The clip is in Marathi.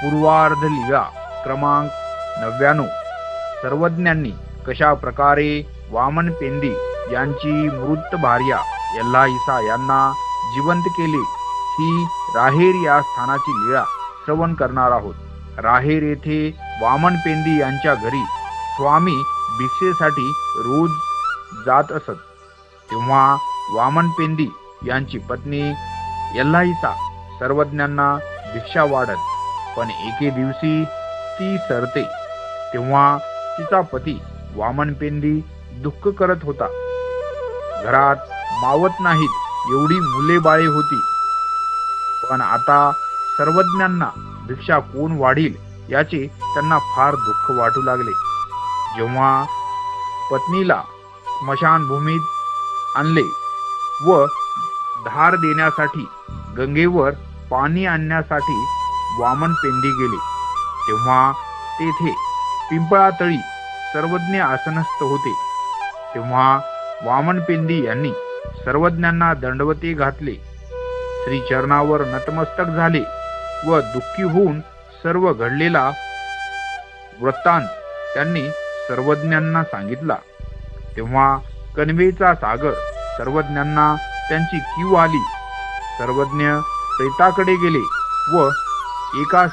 पूर्वार्ध लीला क्रमांक 99. सर्वज्ञांनी कशा प्रकारे वामन पेंदी यांची मृत भार्या एल्लाईसा यांना जिवंत केले ही राहेर या स्थानाची लीला श्रवण करणार आहोत. राहेर येथे वामन पेंदी यांच्या घरी स्वामी भिक्षेसाठी रोज जात असत. तेव्हा वामन पेंदी यांची पत्नी एल्लाईसा सर्वज्ञांना भिक्षा वाढत, पण एके दिवशी ती सरते. तेव्हा तिचा पती वामन पेंदी दुःख करत होता. घरात मावत नाहीत एवढी मुले बाळे होती, पण आता सर्वज्ञांना भिक्षा कोण वाढील याचे त्यांना फार दुःख वाटू लागले. जेव्हा पत्नीला स्मशानभूमीत आणले व धार देण्यासाठी गंगेवर पाणी आणण्यासाठी वामन पेंदी गेले, तेव्हा तेथे पिंपळातळी सर्वज्ञ आसनस्थ होते. तेव्हा वामन पेंदी यांनी सर्वज्ञांना दंडवते घातले, श्री चरणावर नतमस्तक झाले व दुःखी होऊन सर्व घडलेला वृत्तांत त्यांनी सर्वज्ञांना सांगितला. तेव्हा कणवेचा सागर सर्वज्ञांना त्यांची कीव आली. सर्वज्ञ प्रेताकडे गेले व एका